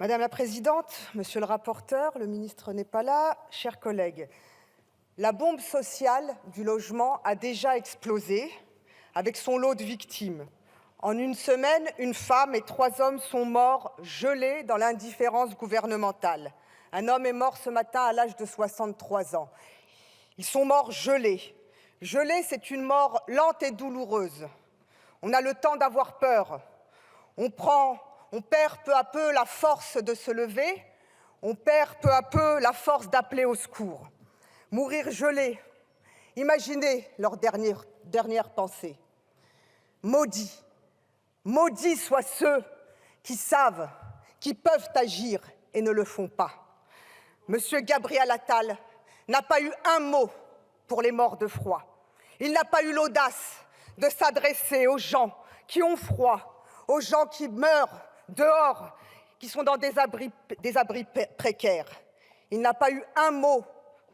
Madame la présidente, monsieur le rapporteur, le ministre n'est pas là, chers collègues. La bombe sociale du logement a déjà explosé avec son lot de victimes. En une semaine, une femme et 3 hommes sont morts gelés dans l'indifférence gouvernementale. Un homme est mort ce matin à l'âge de 63 ans. Ils sont morts gelés. Gelés, c'est une mort lente et douloureuse. On a le temps d'avoir peur. On perd peu à peu la force de se lever. On perd peu à peu la force d'appeler au secours. Mourir gelé. Imaginez leur dernière pensée. Maudits. Maudits soient ceux qui savent, qui peuvent agir et ne le font pas. Monsieur Gabriel Attal n'a pas eu un mot pour les morts de froid. Il n'a pas eu l'audace de s'adresser aux gens qui ont froid, aux gens qui meurent dehors, qui sont dans des abris précaires. Il n'a pas eu un mot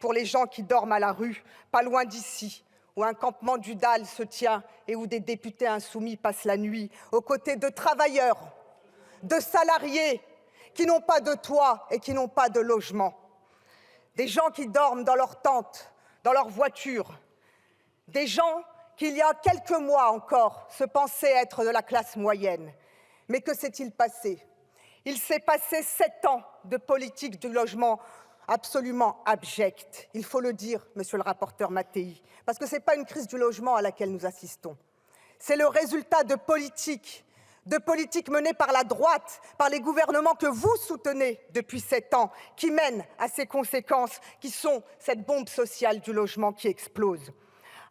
pour les gens qui dorment à la rue, pas loin d'ici, où un campement du DAL se tient et où des députés insoumis passent la nuit, aux côtés de travailleurs, de salariés qui n'ont pas de toit et qui n'ont pas de logement. Des gens qui dorment dans leurs tentes, dans leurs voitures. Des gens qui, il y a quelques mois encore, se pensaient être de la classe moyenne. Mais que s'est-il passé? Il s'est passé 7 ans de politique du logement absolument abjecte. Il faut le dire, monsieur le rapporteur Mattei, parce que ce n'est pas une crise du logement à laquelle nous assistons. C'est le résultat de politiques menées par la droite, par les gouvernements que vous soutenez depuis 7 ans, qui mènent à ces conséquences qui sont cette bombe sociale du logement qui explose.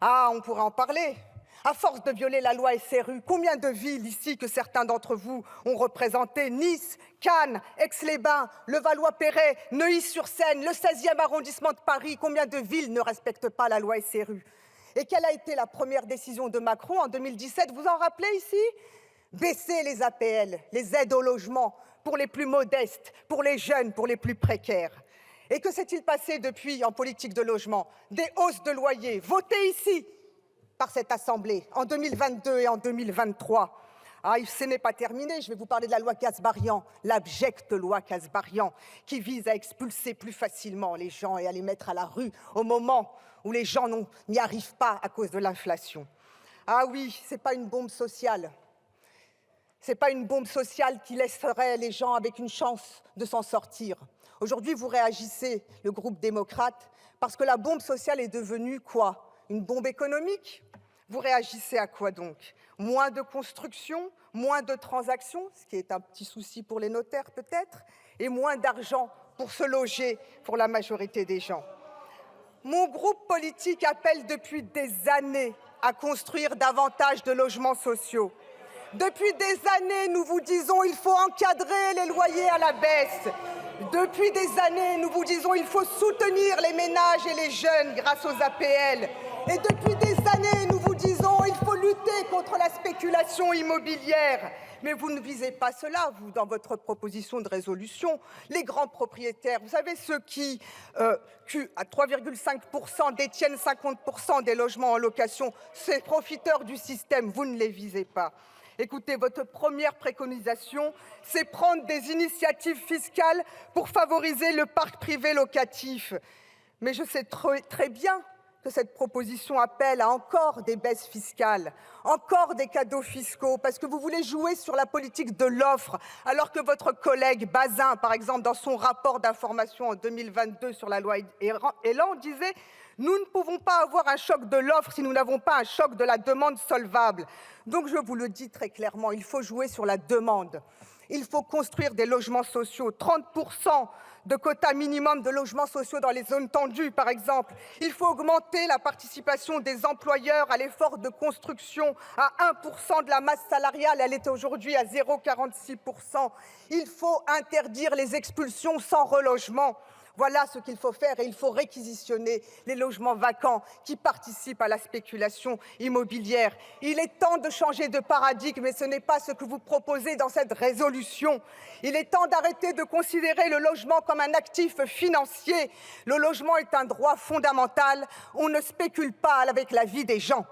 Ah, on pourrait en parler. À force de violer la loi SRU, combien de villes ici que certains d'entre vous ont représentées? Nice, Cannes, Aix-les-Bains, Levallois-Perret, Neuilly-sur-Seine, le 16e arrondissement de Paris, combien de villes ne respectent pas la loi SRU? Et quelle a été la première décision de Macron en 2017? Vous en rappelez ici? Baisser les APL, les aides au logement, pour les plus modestes, pour les jeunes, pour les plus précaires. Et que s'est-il passé depuis en politique de logement? Des hausses de loyers votées ici par cette Assemblée en 2022 et en 2023. Ah, ce n'est pas terminé, je vais vous parler de la loi Kasbarian, l'abjecte loi Kasbarian, qui vise à expulser plus facilement les gens et à les mettre à la rue au moment où les gens n'y arrivent pas à cause de l'inflation. Ah oui, ce n'est pas une bombe sociale. Ce n'est pas une bombe sociale qui laisserait les gens avec une chance de s'en sortir. Aujourd'hui, vous réagissez, le groupe démocrate, parce que la bombe sociale est devenue quoi? Une bombe économique? Vous réagissez à quoi donc? Moins de construction, moins de transactions, ce qui est un petit souci pour les notaires peut-être, et moins d'argent pour se loger pour la majorité des gens. Mon groupe politique appelle depuis des années à construire davantage de logements sociaux. Depuis des années, nous vous disons qu'il faut encadrer les loyers à la baisse. Depuis des années, nous vous disons qu'il faut soutenir les ménages et les jeunes grâce aux APL. Et depuis des années, nous vous disons qu'il faut lutter contre la spéculation immobilière. Mais vous ne visez pas cela, vous, dans votre proposition de résolution. Les grands propriétaires, vous savez, ceux qui, à 3,5%, détiennent 50% des logements en location, ces profiteurs du système, vous ne les visez pas. Écoutez, votre première préconisation, c'est prendre des initiatives fiscales pour favoriser le parc privé locatif. Mais je sais très bien que cette proposition appelle à encore des baisses fiscales, encore des cadeaux fiscaux, parce que vous voulez jouer sur la politique de l'offre, alors que votre collègue Bazin, par exemple, dans son rapport d'information en 2022 sur la loi Elan, disait « Nous ne pouvons pas avoir un choc de l'offre si nous n'avons pas un choc de la demande solvable ». Donc je vous le dis très clairement, il faut jouer sur la demande. Il faut construire des logements sociaux, 30% de quota minimum de logements sociaux dans les zones tendues, par exemple. Il faut augmenter la participation des employeurs à l'effort de construction à 1% de la masse salariale. Elle est aujourd'hui à 0,46%. Il faut interdire les expulsions sans relogement. Voilà ce qu'il faut faire et il faut réquisitionner les logements vacants qui participent à la spéculation immobilière. Il est temps de changer de paradigme et ce n'est pas ce que vous proposez dans cette résolution. Il est temps d'arrêter de considérer le logement comme un actif financier. Le logement est un droit fondamental. On ne spécule pas avec la vie des gens.